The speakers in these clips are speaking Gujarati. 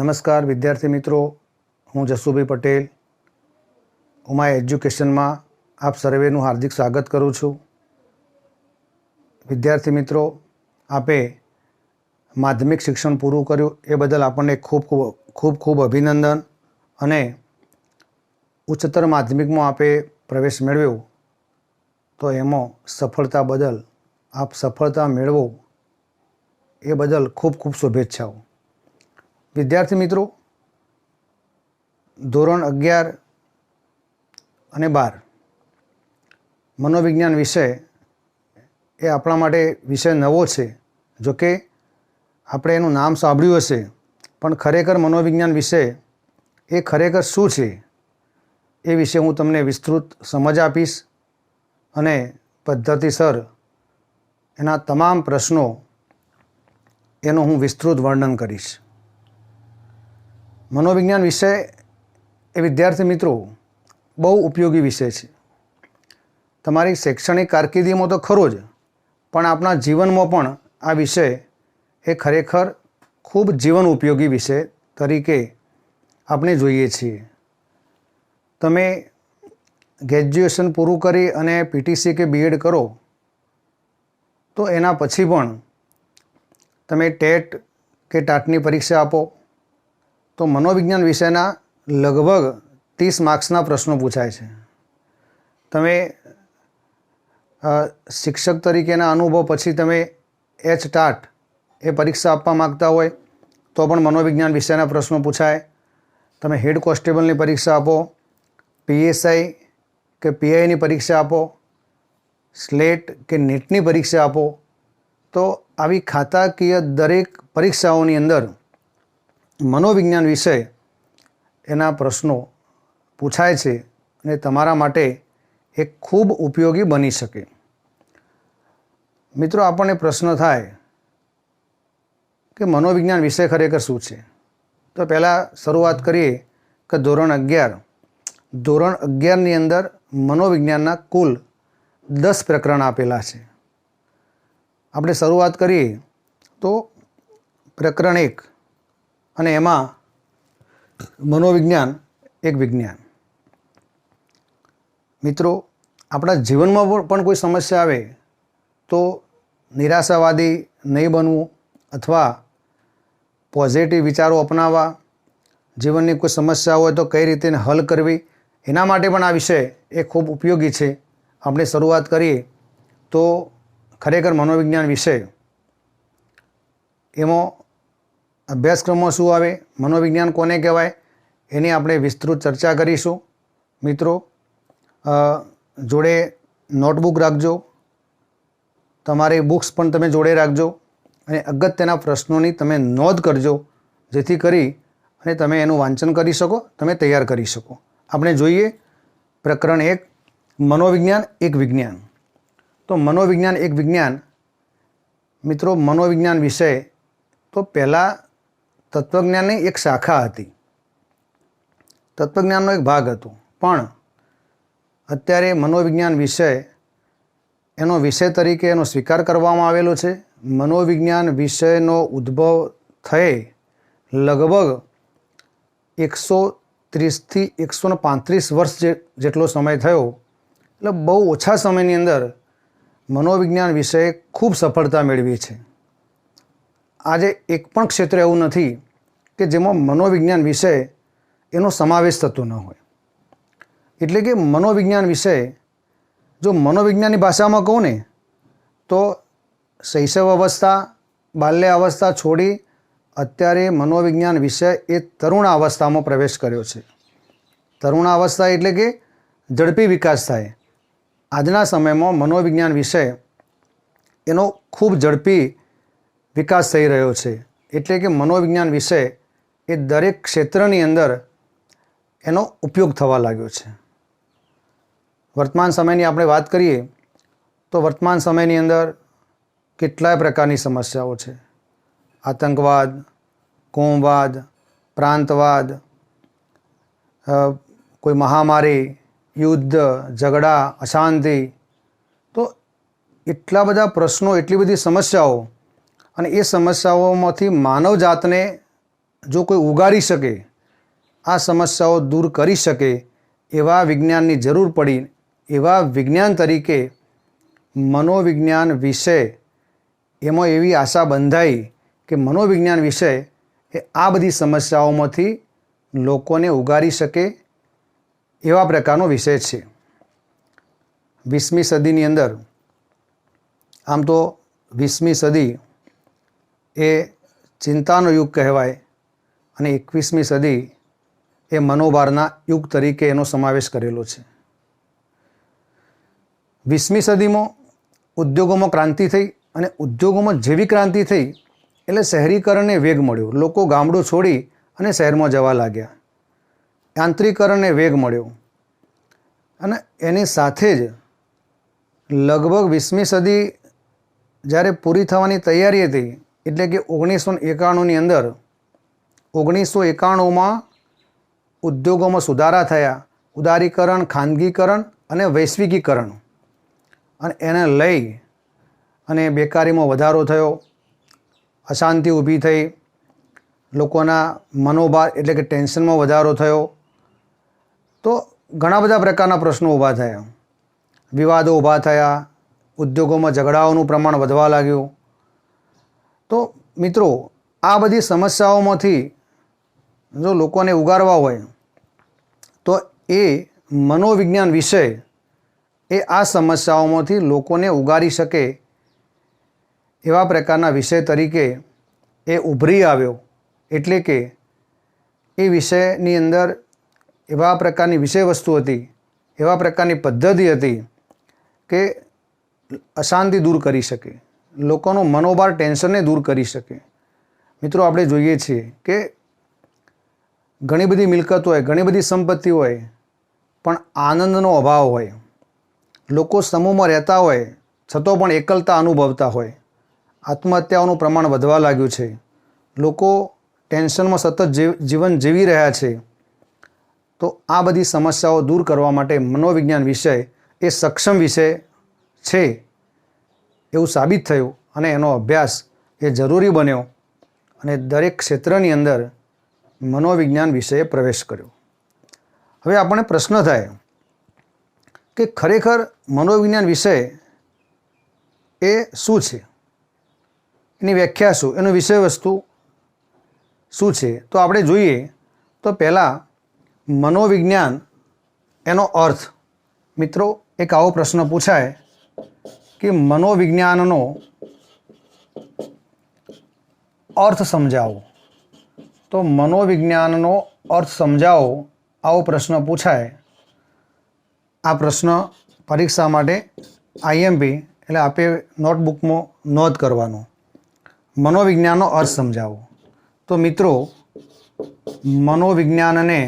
નમસ્કાર વિદ્યાર્થી મિત્રો, હું જસુભાઈ પટેલ ઉમા એજ્યુકેશનમાં આપ સર્વેનું હાર્દિક સ્વાગત કરું છું। વિદ્યાર્થી મિત્રો, આપે માધ્યમિક શિક્ષણ પૂરું કર્યું એ બદલ આપણને ખૂબ અભિનંદન, અને ઉચ્ચતર માધ્યમિકમાં આપે પ્રવેશ મેળવ્યો તો એમાં સફળતા બદલ આપ સફળતા મેળવો એ બદલ ખૂબ શુભેચ્છાઓ। વિદ્યાર્થી મિત્રો, ધોરણ 11 અને 12 મનોવિજ્ઞાન વિષય એ આપણા માટે વિષય નવો છે। જોકે આપણે એનું નામ સાંભળ્યું હશે, પણ ખરેખર મનોવિજ્ઞાન વિષય એ ખરેખર શું છે એ વિશે હું તમને વિસ્તૃત સમજ આપીશ, અને પદ્ધતિસર એના તમામ પ્રશ્નો એનું હું વિસ્તૃત વર્ણન કરીશ। મનોવિજ્ઞાન વિષય એ વિદ્યાર્થી મિત્રો બહુ ઉપયોગી વિષય છે। તમારી શૈક્ષણિક કારકિર્દીમાં તો ખરો જ, પણ આપણા જીવનમાં પણ આ વિષય એ ખરેખર ખૂબ જીવન ઉપયોગી વિષય તરીકે આપણે જોઈએ છીએ। તમે ગ્રેજ્યુએશન પૂરું કરી અને પીટીસી કે બીએડ કરો તો એના પછી પણ તમે ટેટ કે ટાટની પરીક્ષા આપો તો મનોવિજ્ઞાન વિષયના લગભગ 30 માર્ક્સના પ્રશ્નો પૂછાય છે। તમે શિક્ષક તરીકેના અનુભવ પછી તમે ટાટ એ પરીક્ષા આપવા માગતા હોય તો પણ મનોવિજ્ઞાન વિષયના પ્રશ્નો પૂછાય। તમે હેડ કોન્સ્ટેબલની પરીક્ષા આપો, પીએસઆઈ કે પીઆઈની પરીક્ષા આપો, સ્લેટ કે નેટની પરીક્ષા આપો, તો આવી ખાતાકીય દરેક પરીક્ષાઓની અંદર મનોવિજ્ઞાન વિષય એના પ્રશ્નો પૂછાય છે, અને તમારા માટે એ ખૂબ ઉપયોગી બની શકે। મિત્રો, આપણને પ્રશ્ન થાય કે મનોવિજ્ઞાન વિષય ખરેખર શું છે? તો પહેલાં શરૂઆત કરીએ કે ધોરણ 11ની અંદર મનોવિજ્ઞાનના કુલ 10 પ્રકરણ આપેલા છે। આપણે શરૂઆત કરીએ તો પ્રકરણ 1, અને એમાં મનોવિજ્ઞાન એક વિજ્ઞાન। મિત્રો, આપણા જીવનમાં પણ કોઈ સમસ્યા આવે તો નિરાશાવાદી નહીં બનવું, અથવા પોઝિટિવ વિચારો અપનાવવા, જીવનની કોઈ સમસ્યા હોય તો કઈ રીતે હલ કરવી, એના માટે પણ આ વિષય એ ખૂબ ઉપયોગી છે। આપણે શરૂઆત કરીએ તો ખરેખર મનોવિજ્ઞાન વિષય એમાં અભ્યાસક્રમમાં શું આવે, મનોવિજ્ઞાન કોને કહેવાય, એની આપણે વિસ્તૃત ચર્ચા કરીશું। મિત્રો, જોડે નોટબુક રાખજો, તમારી બુક્સ પણ તમે જોડે રાખજો, અને અગત્યના પ્રશ્નોની તમે નોંધ કરજો, જેથી કરી અને તમે એનું વાંચન કરી શકો, તમે તૈયાર કરી શકો। આપણે જોઈએ પ્રકરણ 1, મનોવિજ્ઞાન એક વિજ્ઞાન। તો મનોવિજ્ઞાન એક વિજ્ઞાન, મિત્રો, મનોવિજ્ઞાન વિષય તો પહેલાં તત્વજ્ઞાનની એક શાખા હતી, તત્વજ્ઞાનનો એક ભાગ હતો, પણ અત્યારે મનોવિજ્ઞાન વિષય એનો વિષય તરીકે એનો સ્વીકાર કરવામાં આવેલો છે। મનોવિજ્ઞાન વિષયનો ઉદ્ભવ થયે લગભગ 130થી 135 વર્ષ જેટલો સમય થયો। એટલે બહુ ઓછા સમયની અંદર મનોવિજ્ઞાન વિષયે ખૂબ સફળતા મેળવી છે। આજે એક પણ ક્ષેત્ર એવું નથી કે જેમાં મનોવિજ્ઞાન વિષય એનો સમાવેશ થતો ન હોય। એટલે કે મનોવિજ્ઞાન વિષય, જો મનોવિજ્ઞાનની ભાષામાં કહું ને તો શૈશવ અવસ્થા, બાલ્ય અવસ્થા છોડી અત્યારે મનોવિજ્ઞાન વિષય એ તરુણ અવસ્થામાં પ્રવેશ કર્યો છે। તરુણ અવસ્થા એટલે કે ઝડપી વિકાસ થાય। આજના સમયમાં મનોવિજ્ઞાન વિષય એનો ખૂબ ઝડપી વિકાસ થઈ રહ્યો છે। એટલે કે મનોવિજ્ઞાન વિષય એ દરેક ક્ષેત્રની અંદર એનો ઉપયોગ થવા લાગ્યો છે। વર્તમાન સમયની આપણે વાત કરીએ તો વર્તમાન સમયની અંદર કેટલાય પ્રકારની સમસ્યાઓ છે। આતંકવાદ, કોમવાદ, પ્રાંતવાદ, કોઈ મહામારી, યુદ્ધ, ઝઘડા, અશાંતિ, તો એટલા બધા પ્રશ્નો, એટલી બધી સમસ્યાઓ, અને એ સમસ્યાઓમાંથી માનવ જાતને જો કોઈ ઉગારી શકે, આ સમસ્યાઓ દૂર કરી શકે એવા વિજ્ઞાનની જરૂર પડી, એવા વિજ્ઞાન તરીકે મનોવિજ્ઞાન વિષય, એમાં એવી આશા બંધાઈ કે મનોવિજ્ઞાન વિષય એ આ બધી સમસ્યાઓમાંથી લોકોને ઉગારી શકે એવા પ્રકારનો વિષય છે. 20મી સદીની અંદર, આમ તો 20મી સદી એ ચિંતાનો યુગ કહેવાય અને 21મી સદી એ મનોભારના યુગ તરીકે એનો સમાવેશ કરેલો છે. 20મી સદીમાં ઉદ્યોગોમાં ક્રાંતિ થઈ અને ઉદ્યોગોમાં જેવી ક્રાંતિ થઈ એટલે શહેરીકરણને વેગ મળ્યો. લોકો ગામડું છોડી અને શહેરમાં જવા લાગ્યા. યાંત્રિકરણને વેગ મળ્યો અને એની સાથે જ લગભગ 20મી સદી જ્યારે પૂરી થવાની તૈયારી હતી, એટલે કે 1991ની અંદર 1991માં ઉદ્યોગોમાં સુધારા થયા. ઉદારીકરણ, ખાનગીકરણ અને વૈશ્વિકીકરણ, અને એને લઈ અને બેકારીમાં વધારો થયો, અશાંતિ ઊભી થઈ, લોકોના મનોભાર એટલે કે ટેન્શનમાં વધારો થયો. તો ઘણા બધા પ્રકારના પ્રશ્નો ઊભા થયા, વિવાદો ઊભા થયા, ઉદ્યોગોમાં ઝઘડાઓનું પ્રમાણ વધવા લાગ્યું. તો મિત્રો, આ બધી સમસ્યાઓમાંથી જો લોકોને ઉગારવા હોય તો એ મનોવિજ્ઞાન વિષય એ આ સમસ્યાઓમાંથી લોકોને ઉગારી શકે એવા પ્રકારના વિષય તરીકે એ ઉભરી આવ્યો. એટલે કે એ વિષયની અંદર એવા પ્રકારની વિષય વસ્તુ હતી, એવા પ્રકારની પદ્ધતિ હતી કે અશાંતિ દૂર કરી શકે, લોકોનો મનોભાર, ટેન્શનને દૂર કરી શકે. મિત્રો, આપણે જોઈએ છીએ કે ઘણી બધી મિલકત હોય, ઘણી બધી સંપત્તિ હોય, પણ આનંદનો અભાવ હોય. લોકો સમૂહમાં રહેતા હોય છતાં પણ એકલતા અનુભવતા હોય. આત્મહત્યાઓનું પ્રમાણ વધવા લાગ્યું છે. લોકો ટેન્શનમાં સતત જીવન જીવી રહ્યા છે. તો આ બધી સમસ્યાઓ દૂર કરવા માટે મનોવિજ્ઞાન વિષય એ સક્ષમ વિષય છે એવું સાબિત થયું અને એનો અભ્યાસ એ જરૂરી બન્યો અને દરેક ક્ષેત્રની અંદર મનોવિજ્ઞાન વિષયે પ્રવેશ કર્યો. હવે આપણને પ્રશ્ન થાય કે ખરેખર મનોવિજ્ઞાન વિષય એ શું છે, એની વ્યાખ્યા શું, એનું વિષય વસ્તુ શું છે. તો આપણે જોઈએ તો પહેલાં મનોવિજ્ઞાન એનો અર્થ. મિત્રો, એક આવો પ્રશ્ન પૂછાય કે મનોવિજ્ઞાનનો અર્થ સમજાવો. તો મનોવિજ્ઞાનનો અર્થ સમજાવો આવો પ્રશ્ન પૂછાય. આ પ્રશ્ન પરીક્ષા માટે આઈએમપી એટલે આપે નોટબુકમાં નોંધ કરવાનો. મનોવિજ્ઞાનનો અર્થ સમજાવો. તો મિત્રો, મનોવિજ્ઞાનને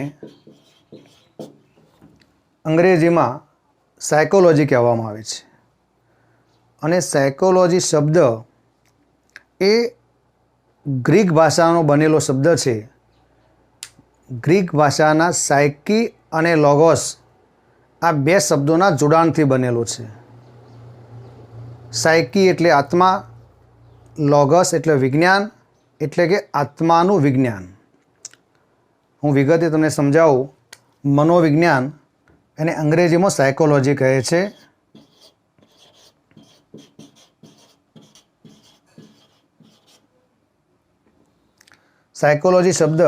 અંગ્રેજીમાં સાયકોલોજી કહેવામાં આવે છે અને સાયકોલોજી શબ્દ એ ગ્રીક ભાષાનો બનેલો શબ્દ છે. ગ્રીક ભાષાના સાયકી અને લોગોસ આ બે શબ્દોના જોડાણથી બનેલો છે. સાયકી એટલે આત્મા, લોગસ એટલે વિજ્ઞાન, એટલે કે આત્માનું વિજ્ઞાન. હું વિગતે તમને સમજાવું. મનોવિજ્ઞાન એને અંગ્રેજીમાં સાયકોલોજી કહે છે. સાયકોલોજી શબ્દ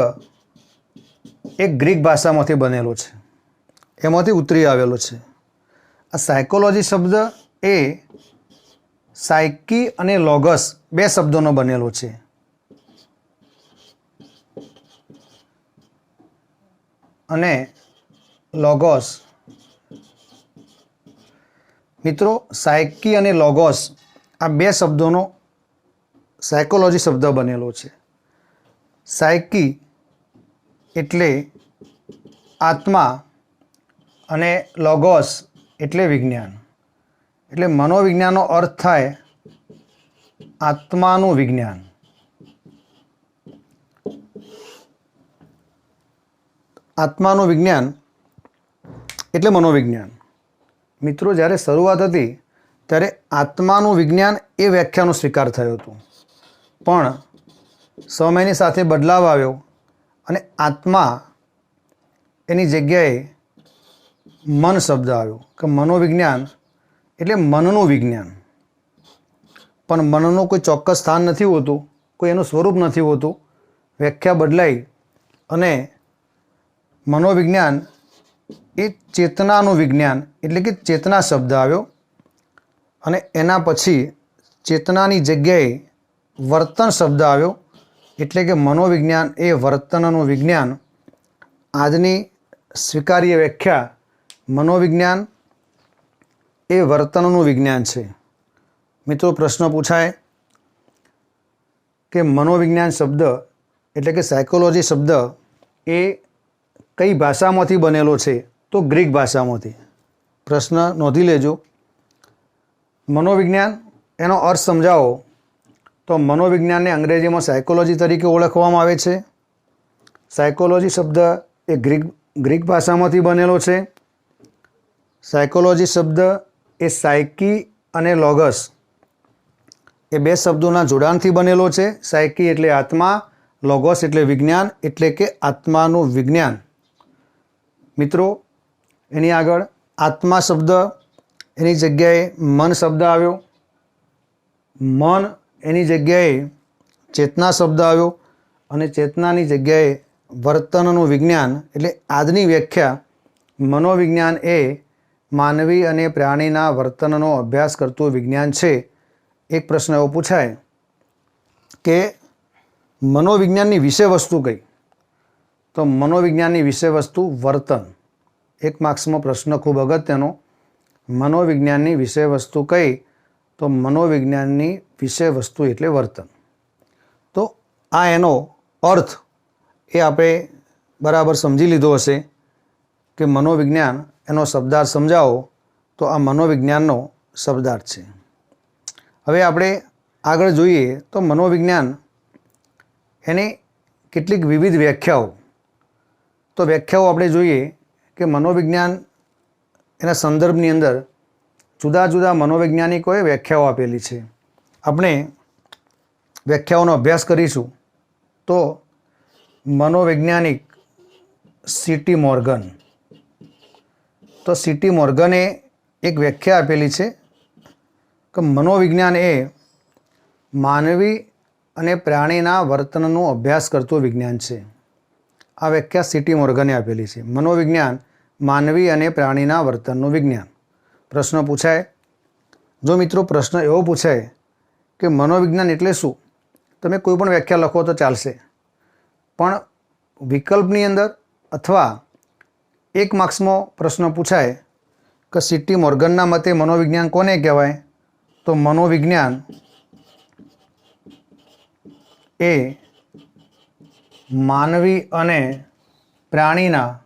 એક ગ્રીક ભાષામાંથી બનેલો છે, એમાંથી ઉતરી આવેલો છે. આ સાયકોલોજી શબ્દ એ સાયકી અને લોગસ બે શબ્દોનો બનેલો છે. અને લોગોસ, મિત્રો, સાયકી અને લોગોસ આ બે શબ્દોનો સાયકોલોજી શબ્દ બનેલો છે. સાયકી એટલે આત્મા અને લોગોસ એટલે વિજ્ઞાન. એટલે મનોવિજ્ઞાનનો અર્થ થાય આત્માનું વિજ્ઞાન. આત્માનું વિજ્ઞાન એટલે મનોવિજ્ઞાન. મિત્રો, જ્યારે શરૂઆત હતી ત્યારે આત્માનું વિજ્ઞાન એ વ્યાખ્યાનો સ્વીકાર થયો હતો, પણ સમયની સાથે બદલાવ આવ્યો અને આત્મા એની જગ્યાએ મન શબ્દ આવ્યો કે મનોવિજ્ઞાન એટલે મનનું વિજ્ઞાન. પણ મનનું કોઈ ચોક્કસ સ્થાન નથી હોતું, કોઈ એનું સ્વરૂપ નથી હોતું. વ્યાખ્યા બદલાઈ અને મનોવિજ્ઞાન એ ચેતનાનું વિજ્ઞાન એટલે કે ચેતના શબ્દ આવ્યો અને એના પછી ચેતનાની જગ્યાએ વર્તન શબ્દ આવ્યો એટલે કે મનોવિજ્ઞાન એ વર્તનનું વિજ્ઞાન. આજની સ્વીકાર્ય વ્યાખ્યા મનોવિજ્ઞાન એ વર્તનનું વિજ્ઞાન છે. મિત્રો, પ્રશ્ન પૂછાય કે મનોવિજ્ઞાન શબ્દ એટલે કે સાયકોલોજી શબ્દ એ કઈ ભાષામાંથી બનેલો છે? તો ગ્રીક ભાષામાંથી. પ્રશ્ન નોંધી લેજો. મનોવિજ્ઞાન એનો અર્થ સમજાવો તો મનોવિજ્ઞાનને અંગ્રેજીમાં સાયકોલોજી તરીકે ઓળખવામાં આવે છે. સાયકોલોજી શબ્દ એ ગ્રીક ભાષામાંથી બનેલો છે. સાયકોલોજી શબ્દ એ સાયકી અને લોગસ એ બે શબ્દોના જોડાણથી બનેલો છે. સાયકી એટલે આત્મા, લોગોસ એટલે વિજ્ઞાન એટલે કે આત્માનું વિજ્ઞાન. મિત્રો, એની આગળ આત્મા શબ્દ એની જગ્યાએ મન શબ્દ આવ્યો, મન એની જગ્યાએ ચેતના શબ્દ આવ્યો અને ચેતનાની જગ્યાએ વર્તનનું વિજ્ઞાન. એટલે આજની વ્યાખ્યા મનોવિજ્ઞાન એ માનવી અને પ્રાણીના વર્તનનો અભ્યાસ કરતું વિજ્ઞાન છે. એક પ્રશ્ન એવો પૂછાય કે મનોવિજ્ઞાનની વિષય વસ્તુ કઈ? તો મનોવિજ્ઞાનની વિષય વસ્તુ વર્તન. એક માર્ક્સમાં પ્રશ્ન ખૂબ અગત્યનો. મનોવિજ્ઞાનની વિષય વસ્તુ કઈ? તો મનોવિજ્ઞાનની વિષય વસ્તુ એટલે વર્તન. તો આ એનો અર્થ એ આપણે બરાબર સમજી લીધો હશે કે મનોવિજ્ઞાન એનો શબ્દાર્થ સમજાવો તો આ મનોવિજ્ઞાનનો શબ્દાર્થ છે. હવે આપણે આગળ જોઈએ તો મનોવિજ્ઞાન એની કેટલીક વિવિધ વ્યાખ્યાઓ. તો વ્યાખ્યાઓ આપણે જોઈએ કે મનોવિજ્ઞાન એના સંદર્ભની અંદર જુદા જુદા મનોવૈજ્ઞાનિકોએ વ્યાખ્યાઓ આપેલી છે. આપણે વ્યાખ્યાઓનો અભ્યાસ કરીશું. તો મનોવૈજ્ઞાનિક સીટી મોર્ગન. તો સીટી મોર્ગને એક વ્યાખ્યા આપેલી છે કે મનોવિજ્ઞાન એ માનવી અને પ્રાણીના વર્તનનો અભ્યાસ કરતું વિજ્ઞાન છે. આ વ્યાખ્યા સીટી મોર્ગને આપેલી છે. મનોવિજ્ઞાન માનવી અને પ્રાણીના વર્તનનું વિજ્ઞાન. પ્રશ્ન પૂછાય. જો મિત્રો પ્રશ્ન એવો પૂછાય કે મનોવિજ્ઞાન એટલે શું? તમે કોઈ પણ વ્યાખ્યા લખો તો ચાલશે, પણ વિકલ્પની અંદર અથવા એક માર્ક્સમાં પ્રશ્ન પૂછાય કે સીટી મોર્ગનના મતે મનોવિજ્ઞાન કોને કહેવાય? તો મનોવિજ્ઞાન એ માનવી અને પ્રાણીના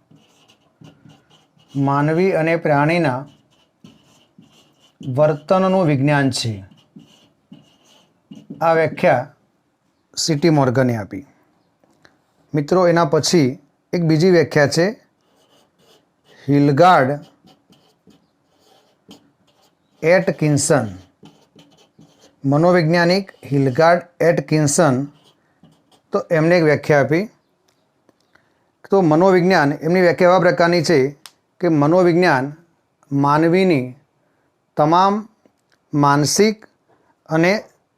વર્તનનું વિજ્ઞાન છે. આ વ્યાખ્યા સીટી મોર્ગને આપી. મિત્રો, એના પછી એક બીજી વ્યાખ્યા છે હિલગાર્ડ એટકિન્સન. મનોવૈજ્ઞાનિક હિલગાર્ડ એટકિન્સન. તો એમને એક વ્યાખ્યા આપી. તો મનોવિજ્ઞાન એમની વ્યાખ્યા એવા પ્રકારની છે કે મનોવિજ્ઞાન માનવીની તમામ માનસિક અને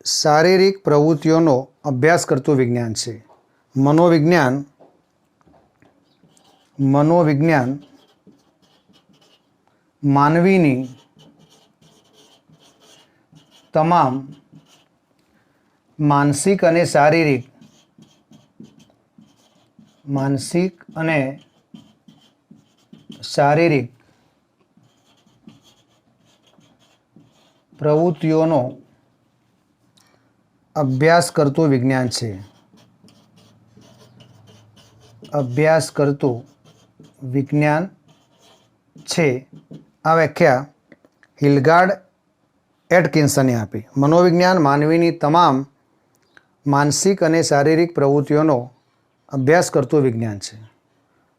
શારીરિક પ્રવૃત્તિઓનો અભ્યાસ કરતું વિજ્ઞાન છે. મનોવિજ્ઞાન માનવીની તમામ માનસિક અને શારીરિક પ્રવૃત્તિઓનો અભ્યાસ કરતું વિજ્ઞાન છે. આ વ્યાખ્યા હિલગાર્ડ એટકિન્સને આપી. મનોવિજ્ઞાન માનવીની તમામ માનસિક અને શારીરિક પ્રવૃત્તિઓનો અભ્યાસ કરતું વિજ્ઞાન છે.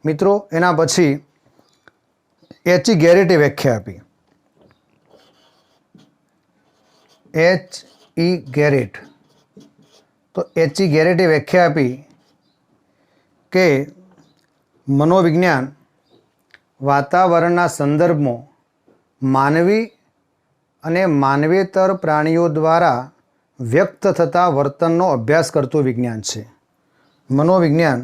મિત્રો, એના પછી એચ.ઇ. ગેરેટે વ્યાખ્યા આપી. એચ.ઇ. ગેરેટ. તો એચ.ઇ. ગેરેટે વ્યાખ્યા આપી કે મનોવિજ્ઞાન વાતાવરણના સંદર્ભમાં માનવી અને માનવેતર પ્રાણીઓ દ્વારા વ્યક્ત થતા વર્તનનો અભ્યાસ કરતું વિજ્ઞાન છે. મનોવિજ્ઞાન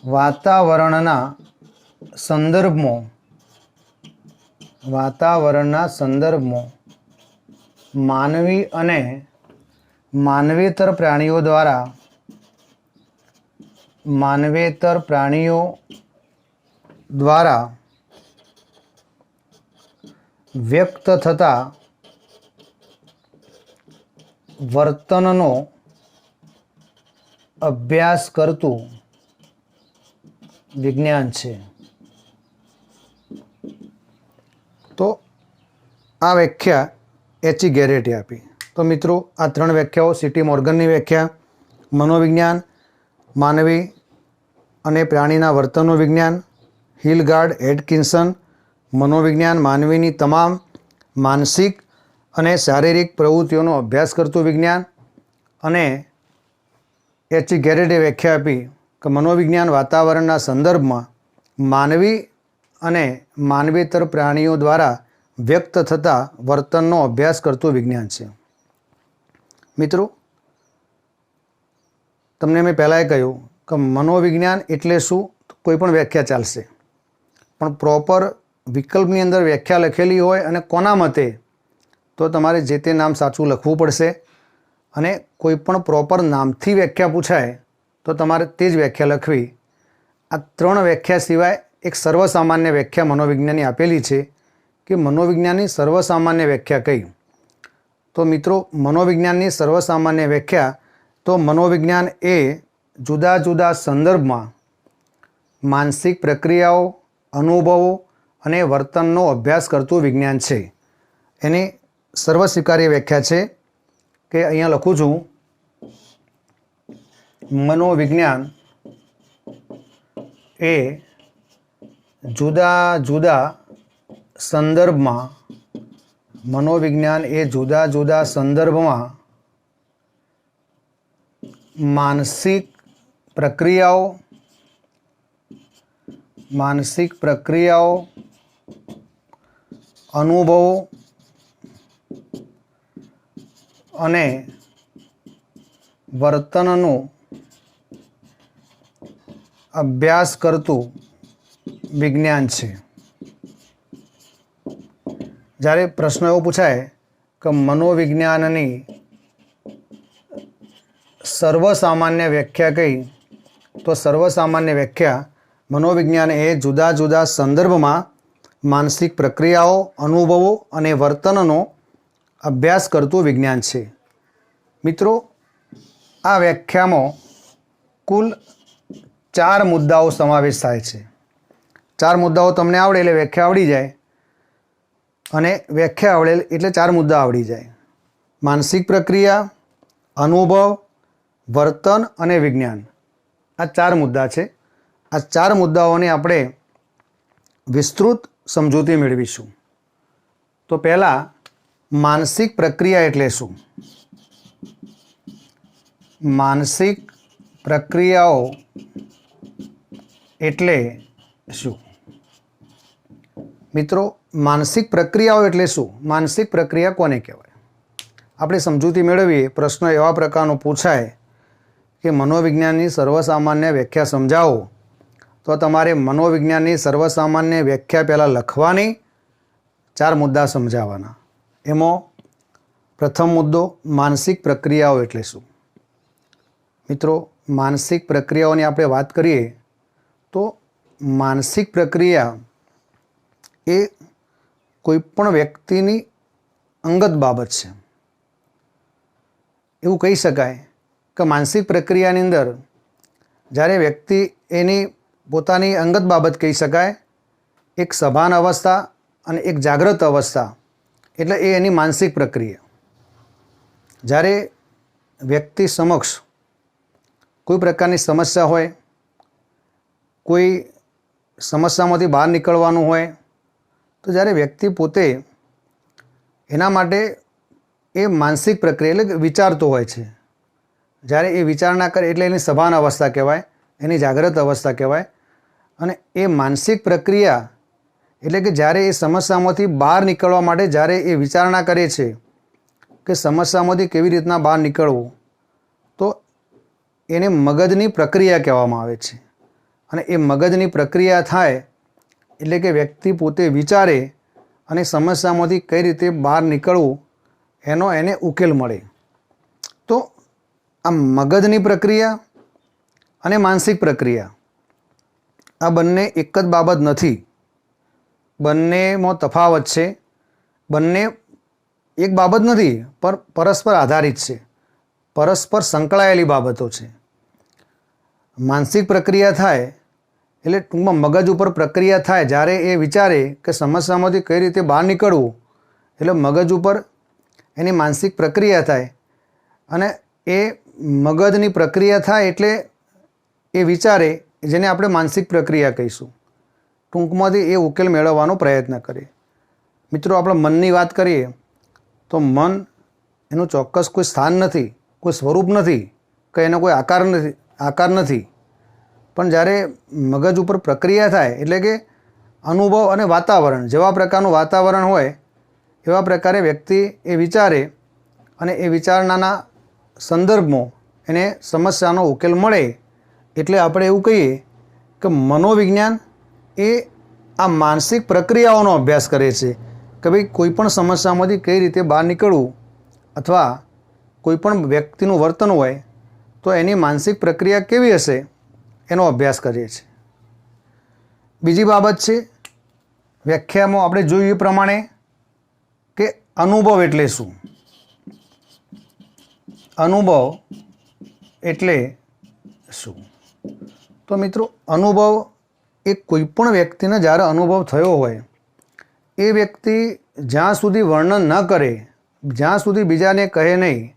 વાતાવરણના સંદર્ભમાં માનવી અને માનવેતર પ્રાણીઓ દ્વારા વ્યક્ત થતા વર્તનનો અભ્યાસ કરતું વિજ્ઞાન છે. તો આ વ્યાખ્યા એચ.ઇ. ગેરેટે આપી. તો મિત્રો, આ 3 વ્યાખ્યાઓ સી.ટી. મોર્ગનની વ્યાખ્યા, મનોવિજ્ઞાન માનવી અને પ્રાણીના વર્તનનું વિજ્ઞાન, હિલગાર્ડ એટકિન્સન મનોવિજ્ઞાન માનવીની તમામ માનસિક અને શારીરિક પ્રવૃત્તિઓનો અભ્યાસ કરતું વિજ્ઞાન, અને એચ.ઇ. ગેરેટે વ્યાખ્યા આપી કે મનોવિજ્ઞાન વાતાવરણના સંદર્ભમાં માનવી અને માનવેતર પ્રાણીઓ દ્વારા વ્યક્ત થતા વર્તનનો અભ્યાસ કરતું વિજ્ઞાન છે. મિત્રો, તમને મેં પહેલાં કહ્યું કે મનોવિજ્ઞાન એટલે શું, કોઈ પણ વ્યાખ્યા ચાલશે, પણ પ્રોપર વિકલ્પની અંદર વ્યાખ્યા લખેલી હોય અને કોના મતે, તો તમારે જે તે નામ સાચું લખવું પડશે. અને કોઈ પણ પ્રોપર નામથી વ્યાખ્યા પૂછાય તો તમારે તે જ વ્યાખ્યા લખવી. આ 3 વ્યાખ્યા સિવાય એક સર્વસામાન્ય વ્યાખ્યા મનોવિજ્ઞાનની આપેલી છે કે મનોવિજ્ઞાનની સર્વસામાન્ય વ્યાખ્યા કઈ. તો મિત્રો, મનોવિજ્ઞાનની સર્વસામાન્ય વ્યાખ્યા, તો મનોવિજ્ઞાન એ જુદા જુદા સંદર્ભમાં માનસિક પ્રક્રિયાઓ, અનુભવો અને વર્તનનો અભ્યાસ કરતું વિજ્ઞાન છે. એની સર્વસ્વીકાર્ય વ્યાખ્યા છે કે અહીંયા લખું છું, મનોવિજ્ઞાન એ જુદા જુદા સંદર્ભમાં માનસિક પ્રક્રિયાઓ, અનુભવો અને વર્તનનો અભ્યાસ કરતું વિજ્ઞાન છે. જ્યારે પ્રશ્ન એવો પૂછાય કે મનોવિજ્ઞાનની સર્વસામાન્ય વ્યાખ્યા કઈ, તો સર્વસામાન્ય વ્યાખ્યા, મનોવિજ્ઞાન એ જુદા જુદા સંદર્ભમાં માનસિક પ્રક્રિયાઓ, અનુભવો અને વર્તનનો અભ્યાસ કરતું વિજ્ઞાન છે. મિત્રો, આ વ્યાખ્યામાં કુલ 4 મુદ્દાઓ સમાવેશ થાય છે. 4 મુદ્દાઓ તમને આવડે એટલે વ્યાખ્યા આવડી જાય, અને વ્યાખ્યા આવડે એટલે 4 મુદ્દા આવડી જાય. માનસિક પ્રક્રિયા, અનુભવ, વર્તન અને વિજ્ઞાન, આ 4 મુદ્દા છે. આ 4 મુદ્દાઓને આપણે વિસ્તૃત સમજૂતી મેળવીશું. તો પહેલાં, માનસિક પ્રક્રિયા એટલે શું? માનસિક પ્રક્રિયાઓ એટલે શું? મિત્રો, માનસિક પ્રક્રિયાઓ એટલે શું? માનસિક પ્રક્રિયા કોને કહેવાય? આપણે સમજૂતી મેળવીએ. પ્રશ્ન એવા પ્રકારનો પૂછાય કે મનોવિજ્ઞાનની સર્વસામાન્ય વ્યાખ્યા સમજાવો, તો તમારે મનોવિજ્ઞાનની સર્વસામાન્ય વ્યાખ્યા પહેલાં લખવાની, 4 મુદ્દા સમજાવવાના. એમાં પ્રથમ મુદ્દો, માનસિક પ્રક્રિયાઓ એટલે શું? મિત્રો, માનસિક પ્રક્રિયાઓની આપણે વાત કરીએ તો માનસિક પ્રક્રિયા એ કોઈપણ વ્યક્તિની અંગત બાબત છે. એવું કહી શકાય કે માનસિક પ્રક્રિયાની અંદર જ્યારે વ્યક્તિ એની પોતાની અંગત બાબત કહી શકાય, એક સભાન અવસ્થા અને એક જાગ્રત અવસ્થા, એટલે એ એની માનસિક પ્રક્રિયા. જ્યારે વ્યક્તિ સમક્ષ કોઈ પ્રકારની સમસ્યા હોય, કોઈ સમસ્યામાંથી બહાર નીકળવાનું હોય, તો જ્યારે વ્યક્તિ પોતે એના માટે એ માનસિક પ્રક્રિયા એટલે વિચારતો હોય છે જ્યારે એ વિચારણા કરે એટલે એની સભાન અવસ્થા કહેવાય, એની જાગ્રત અવસ્થા કહેવાય. અને એ માનસિક પ્રક્રિયા એટલે કે જ્યારે એ સમસ્યામાંથી બહાર નીકળવા માટે જ્યારે એ વિચારણા કરે છે કે સમસ્યામાંથી કેવી રીતના બહાર નીકળવું, તો એને મગજની પ્રક્રિયા કહેવામાં આવે છે. અને એ મગજની પ્રક્રિયા થાય એટલે કે વ્યક્તિ પોતે વિચારે અને સમસ્યામાંથી કઈ રીતે બહાર નીકળવું એનો એને ઉકેલ મળે. તો આ મગજની પ્રક્રિયા અને માનસિક પ્રક્રિયા આ બંને એક જ બાબત નથી, બંનેમાં તફાવત છે. બંને એક બાબત નથી પણ પરસ્પર આધારિત છે, પરસ્પર સંકળાયેલી બાબતો છે. માનસિક પ્રક્રિયા થાય એટલે ટૂંકમાં મગજ ઉપર પ્રક્રિયા થાય જ્યારે એ વિચારે કે સમસ્યામાંથી કઈ રીતે બહાર નીકળવું, એટલે મગજ ઉપર એની માનસિક પ્રક્રિયા થાય. અને એ મગજની પ્રક્રિયા થાય એટલે એ વિચારે, જેને આપણે માનસિક પ્રક્રિયા કહીશું. ટૂંકમાંથી એ ઉકેલ મેળવવાનો પ્રયત્ન કરે. મિત્રો, આપણે મનની વાત કરીએ તો મન એનું ચોક્કસ કોઈ સ્થાન નથી, કોઈ સ્વરૂપ નથી, કે એનો કોઈ આકાર નથી. પણ જ્યારે મગજ ઉપર પ્રક્રિયા થાય એટલે કે અનુભવ અને વાતાવરણ, જેવા પ્રકારનું વાતાવરણ હોય એવા પ્રકારે વ્યક્તિ એ વિચારે અને એ વિચારણાના સંદર્ભમાં એને સમસ્યાનો ઉકેલ મળે. એટલે આપણે એવું કહીએ કે મનોવિજ્ઞાન એ આ માનસિક પ્રક્રિયાઓનો અભ્યાસ કરે છે કે ભાઈ કોઈ પણ સમસ્યામાંથી કઈ રીતે બહાર નીકળવું, અથવા કોઈ પણ વ્યક્તિનું વર્તન હોય તો એની માનસિક પ્રક્રિયા કેવી હશે એનો અભ્યાસ કરીએ છીએ. બીજી બાબત છે, વ્યાખ્યામાં આપણે જોયું એ પ્રમાણે કે અનુભવ એટલે શું. અનુભવ એટલે શું? તો મિત્રો, અનુભવ એ કોઈ પણ વ્યક્તિને જ્યારે અનુભવ થયો હોય એ વ્યક્તિ જ્યાં સુધી વર્ણન ન કરે, જ્યાં સુધી બીજાને કહે નહીં,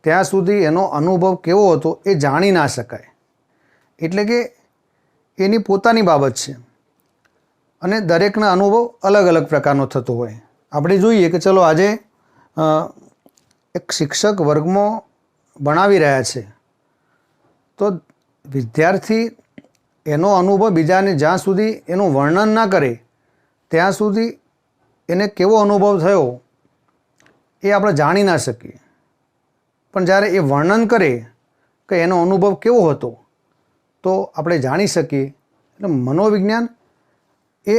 ત્યાં સુધી એનો અનુભવ કેવો હતો એ જાણી ના શકાય. એટલે કે એની પોતાની બાબત છે અને દરેકના અનુભવ અલગ અલગ પ્રકારનો થતો હોય. આપણે જોઈએ કે ચલો આજે એક શિક્ષક વર્ગમાં ભણાવી રહ્યા છે તો વિદ્યાર્થી એનો અનુભવ બીજાને જ્યાં સુધી એનું વર્ણન ના કરે ત્યાં સુધી એને કેવો અનુભવ થયો એ આપણે જાણી ના શકીએ. પણ જ્યારે એ વર્ણન કરે કે એનો અનુભવ કેવો હતો તો આપણે જાણી શકીએ. એટલે મનોવિજ્ઞાન એ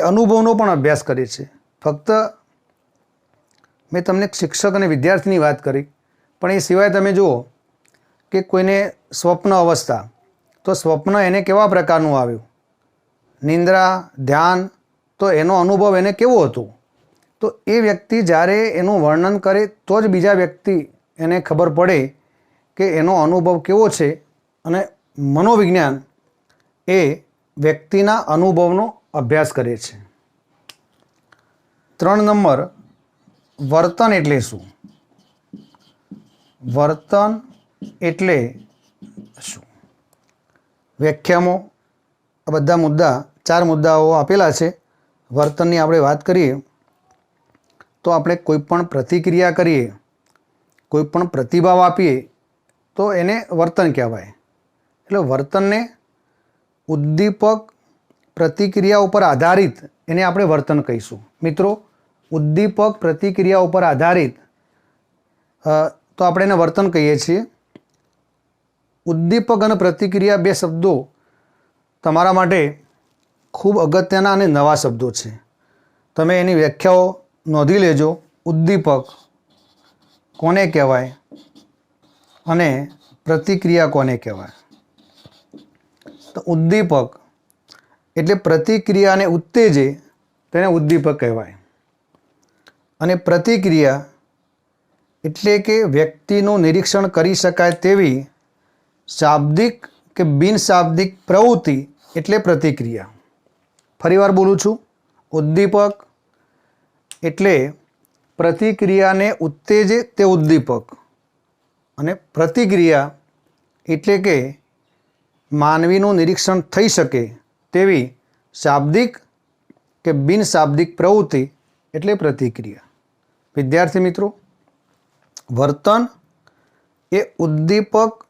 અનુભવનો પણ અભ્યાસ કરે છે. ફક્ત મેં તમને શિક્ષક અને વિદ્યાર્થીની વાત કરી, પણ એ સિવાય તમે જુઓ કે કોઈને સ્વપ્ન અવસ્થા, તો સ્વપ્ન એને કેવા પ્રકારનું આવ્યું, નિંદ્રા, ધ્યાન, તો એનો અનુભવ એને કેવો હતો. તો એ વ્યક્તિ જ્યારે એનું વર્ણન કરે તો જ બીજા વ્યક્તિ એને ખબર પડે કે એનો અનુભવ કેવો છે. અને મનોવિજ્ઞાન એ વ્યક્તિના અનુભવનો અભ્યાસ કરે છે. 3 નંબર, વર્તન એટલે શું? વર્તન એટલે શું? વ્યાખ્યામાં આ બધા મુદ્દા, 4 મુદ્દાઓ આપેલા છે. વર્તનની આપણે વાત કરીએ તો આપણે કોઈ પણ પ્રતિક્રિયા કરીએ, કોઈ પણ પ્રતિભાવ આપીએ તો એને વર્તન કહેવાય. એટલે વર્તનને ઉદ્દીપક પ્રતિક્રિયા ઉપર આધારિત એને આપણે વર્તન કહીશું. મિત્રો, ઉદ્દીપક પ્રતિક્રિયા ઉપર આધારિત તો આપણે એને વર્તન કહીએ છીએ. ઉદ્દીપક અને પ્રતિક્રિયા 2 શબ્દો તમારા માટે ખૂબ અગત્યના અને નવા શબ્દો છે. તમે એની વ્યાખ્યાઓ નોંધી લેજો. ઉદ્દીપક કોને કહેવાય અને પ્રતિક્રિયા કોને કહેવાય? તો ઉદ્દીપક એટલે પ્રતિક્રિયાને ઉત્તેજે તેને ઉદ્દીપક કહેવાય. અને પ્રતિક્રિયા એટલે કે વ્યક્તિનું નિરીક્ષણ કરી શકાય તેવી શાબ્દિક કે બિનશાબ્દિક પ્રવૃત્તિ એટલે પ્રતિક્રિયા. ફરીવાર બોલું છું, ઉદ્દીપક એટલે પ્રતિક્રિયાને ઉત્તેજે તે ઉદ્દીપક, અને પ્રતિક્રિયા એટલે કે માનવીનું નિરીક્ષણ થઈ શકે તેવી શાબ્દિક કે બિનશાબ્દિક પ્રવૃત્તિ એટલે પ્રતિક્રિયા. વિદ્યાર્થી મિત્રો, વર્તન એ ઉદ્દીપક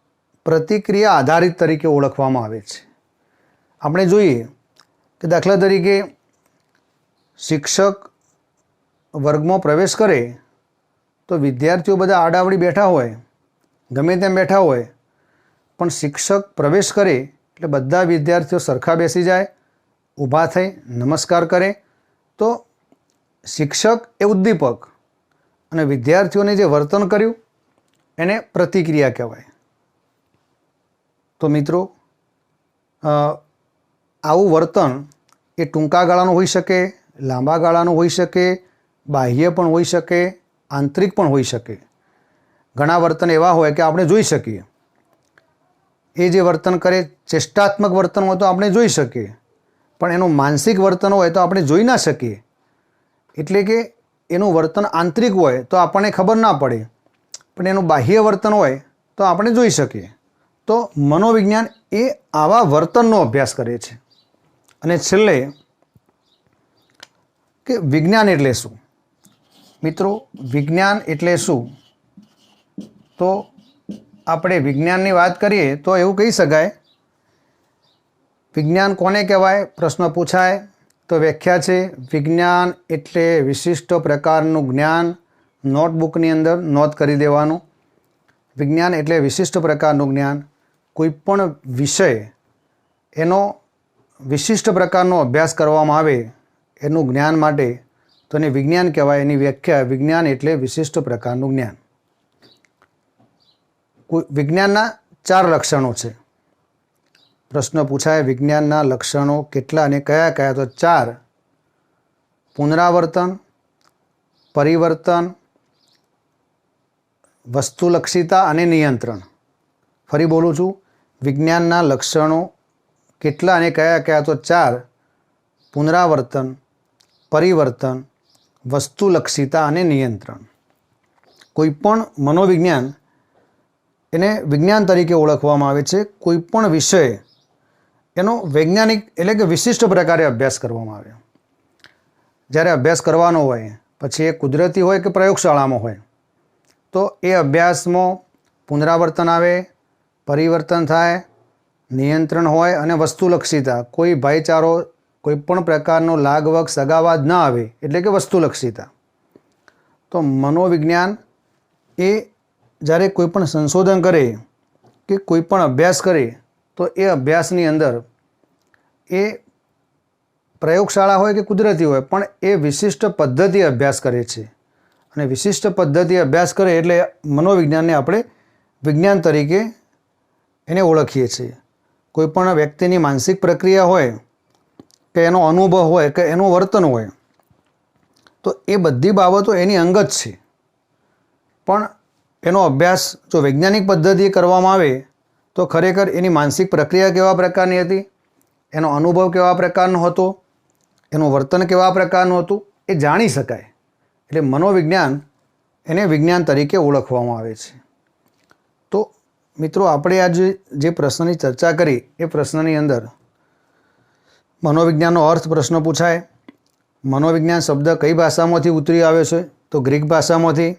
પ્રતિક્રિયા આધારિત તરીકે ઓળખવામાં આવે છે. આપણે જોઈએ કે દાખલા તરીકે શિક્ષક વર્ગમાં પ્રવેશ કરે તો વિદ્યાર્થીઓ બધા આડાવડી બેઠા હોય, ગમે તેમ બેઠા હોય, પણ શિક્ષક પ્રવેશ કરે એટલે બધા વિદ્યાર્થીઓ સરખા બેસી જાય, ઊભા થઈ નમસ્કાર કરે. તો શિક્ષક એ ઉદ્દીપક અને વિદ્યાર્થીઓને જે વર્તન કર્યું એને પ્રતિક્રિયા કહેવાય. તો મિત્રો, આવું વર્તન એ ટૂંકા ગાળાનું હોઈ શકે, લાંબા ગાળાનું હોઈ શકે, બાહ્ય પણ હોઈ શકે, આંતરિક પણ હોઈ શકે. ઘણા વર્તન એવા હોય કે આપણે જોઈ શકીએ. એ જે વર્તન કરે ચેષ્ટાત્મક વર્તન હોય તો આપણે જોઈ શકીએ, પણ એનું માનસિક વર્તન હોય તો આપણે જોઈ ના શકીએ. એટલે કે એનું વર્તન આંતરિક હોય તો આપણને ખબર ના પડે, પણ એનું બાહ્ય વર્તન હોય તો આપણે જોઈ શકીએ. તો મનોવિજ્ઞાન એ આવા વર્તનનો અભ્યાસ કરે છે. અને છેલ્લે કે વિજ્ઞાન એટલે શું? મિત્રો, વિજ્ઞાન એટલે શું? તો આપણે વિજ્ઞાનની વાત કરીએ તો એવું કહી શકાય, વિજ્ઞાન કોને કહેવાય પ્રશ્ન પૂછાય તો વ્યાખ્યા છે, વિજ્ઞાન એટલે વિશિષ્ટ પ્રકારનું જ્ઞાન. નોટબુકની અંદર નોંધ કરી દેવાનું. વિજ્ઞાન એટલે વિશિષ્ટ પ્રકારનું જ્ઞાન. કોઈ પણ વિષય એનો વિશિષ્ટ પ્રકારનો અભ્યાસ કરવામાં આવે એનું જ્ઞાન માટે તો એને વિજ્ઞાન કહેવાય. એની વ્યાખ્યા, વિજ્ઞાન એટલે વિશિષ્ટ પ્રકારનું જ્ઞાન. વિજ્ઞાનના 4 લક્ષણો છે. પ્રશ્ન પૂછાય વિજ્ઞાનના લક્ષણો કેટલા અને કયા કયા? તો 4: પુનરાવર્તન, પરિવર્તન, વસ્તુલક્ષિતા અને નિયંત્રણ. ફરી બોલું છું, વિજ્ઞાનના લક્ષણો કેટલા અને કયા કયા? તો 4: પુનરાવર્તન, પરિવર્તન, વસ્તુલક્ષિતા અને નિયંત્રણ. કોઈ પણ મનોવિજ્ઞાન એને વિજ્ઞાન તરીકે ઓળખવામાં આવે છે. કોઈ પણ વિષય એનો વૈજ્ઞાનિક એટલે કે વિશિષ્ટ પ્રકારે અભ્યાસ કરવામાં આવે. જ્યારે અભ્યાસ કરવાનો હોય, પછી એ કુદરતી હોય કે પ્રયોગશાળામાં હોય, તો એ અભ્યાસમાં પુનરાવર્તન આવે, પરિવર્તન થાય, નિયંત્રણ હોય અને વસ્તુલક્ષિતા. કોઈ ભાઈચારો, કોઈ પણ પ્રકારનો લાગવગ સગાવાદ ન આવે એટલે કે વસ્તુલક્ષિતા. તો મનોવિજ્ઞાન એ જ્યારે કોઈ પણ સંશોધન કરે કે કોઈ પણ અભ્યાસ કરે તો એ અભ્યાસની અંદર એ પ્રયોગશાળા હોય કે કુદરતી હોય, પણ એ વિશિષ્ટ પદ્ધતિ અભ્યાસ કરે છે. અને વિશિષ્ટ પદ્ધતિ અભ્યાસ કરે એટલે મનોવિજ્ઞાનને આપણે વિજ્ઞાન તરીકે એને ઓળખીએ છીએ. કોઈ પણ વ્યક્તિની માનસિક પ્રક્રિયા હોય કે એનો અનુભવ હોય કે એનું વર્તન હોય, તો એ બધી બાબતો એની અંગત છે. પણ એનો અભ્યાસ જો વૈજ્ઞાનિક પદ્ધતિએ કરવામાં આવે તો ખરેખર એની માનસિક પ્રક્રિયા કેવા પ્રકારની હતી, એનો અનુભવ કેવા પ્રકારનો હતો, એનું વર્તન કેવા પ્રકારનું હતું, એ જાણી શકાય. એટલે મનોવિજ્ઞાન એને વિજ્ઞાન તરીકે ઓળખવામાં આવે છે. તો મિત્રો, આપણે આજે જે પ્રશ્નની ચર્ચા કરી એ પ્રશ્નની અંદર મનોવિજ્ઞાનનો અર્થ પ્રશ્ન પૂછાય. મનોવિજ્ઞાન શબ્દ કઈ ભાષામાંથી ઉતરી આવ્યો છે? તો ગ્રીક ભાષામાંથી.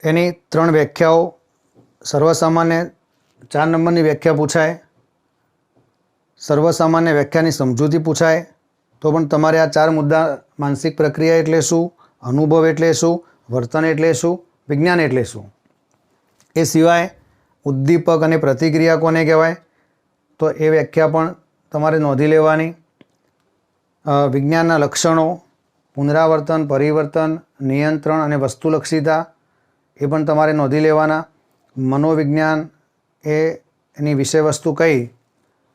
એની 3 વ્યાખ્યાઓ, સર્વસામાન્ય 4 નંબરની વ્યાખ્યા પૂછાય, સર્વસામાન્ય વ્યાખ્યાની સમજૂતી પૂછાય. તો પણ તમારે આ 4 મુદ્દા, માનસિક પ્રક્રિયા એટલે શું, અનુભવ એટલે શું, વર્તન એટલે શું, વિજ્ઞાન એટલે શું. એ સિવાય ઉદ્દીપક અને પ્રતિક્રિયા કોને કહેવાય તો એ વ્યાખ્યા પણ તમારે નોંધી લેવાની. વિજ્ઞાનના લક્ષણો, પુનરાવર્તન, પરિવર્તન, નિયંત્રણ અને વસ્તુલક્ષિતા એ પણ તમારે નોંધી લેવાના. મનોવિજ્ઞાન એની વિષયવસ્તુ કઈ?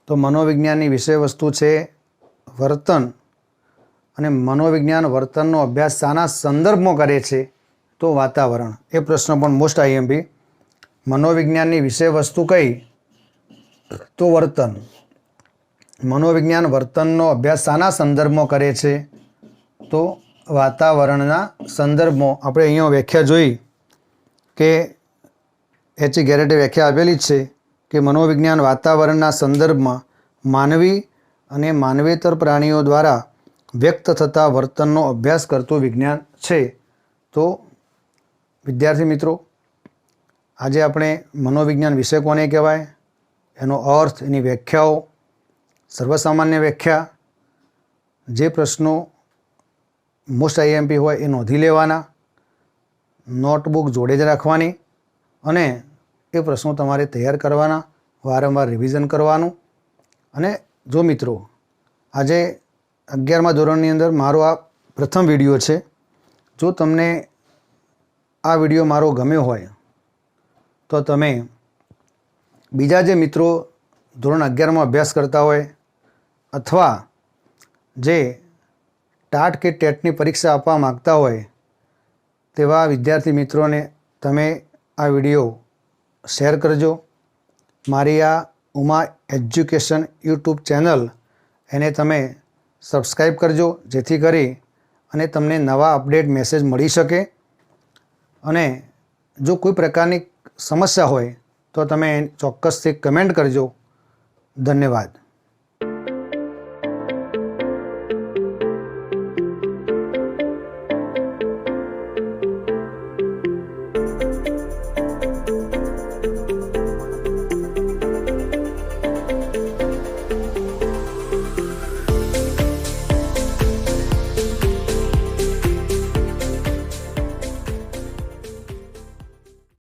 તો મનોવિજ્ઞાનની વિષયવસ્તુ છે વર્તન. અને મનોવિજ્ઞાન વર્તનનો અભ્યાસ શાના સંદર્ભમાં કરે છે? તો વાતાવરણ. એ પ્રશ્ન પણ મોસ્ટ આઈએમપી. મનોવિજ્ઞાનની વિષયવસ્તુ કઈ? તો વર્તન. મનોવિજ્ઞાન વર્તનનો અભ્યાસ શાના સંદર્ભમાં કરે છે? તો વાતાવરણના સંદર્ભમાં. આપણે અહીંયા વ્યાખ્યા જોઈ કે એચ. ગેરેટે વ્યાખ્યા આપેલી જ છે કે મનોવિજ્ઞાન વાતાવરણના સંદર્ભમાં માનવી અને માનવેતર પ્રાણીઓ દ્વારા વ્યક્ત થતા વર્તનનો અભ્યાસ કરતું વિજ્ઞાન છે. તો વિદ્યાર્થી મિત્રો, આજે આપણે મનોવિજ્ઞાન વિષય કોને કહેવાય, એનો અર્થ, એની વ્યાખ્યાઓ, સર્વસામાન્ય વ્યાખ્યા, જે પ્રશ્નો મોસ્ટ આઈએમપી હોય એ નોંધી લેવાના, નોટબુક જોડે જ રાખવાની અને એ પ્રશ્નો તમારે તૈયાર કરવાના, વારંવાર રિવિઝન કરવાનું. અને જો મિત્રો આજે 11મા ધોરણની અંદર મારો આ પ્રથમ વિડીયો છે, જો તમને આ વિડીયો મારો ગમ્યો હોય તો તમે બીજા જે મિત્રો ધોરણ 11માં અભ્યાસ કરતા હોય અથવા જે ટાટ કે ટેટની પરીક્ષા આપવા માગતા હોય તેવા વિદ્યાર્થી મિત્રોને તમે આ વિડીયો શેર કરજો. મારી આ ઉમા એજ્યુકેશન યુટ્યુબ ચેનલ એને તમે સબસ્ક્રાઈબ કરજો, જેથી કરી અને તમને નવા અપડેટ મેસેજ મળી શકે. અને જો કોઈ પ્રકારની સમસ્યા હોય તો તમે ચોક્કસથી કમેન્ટ કરજો. ધન્યવાદ.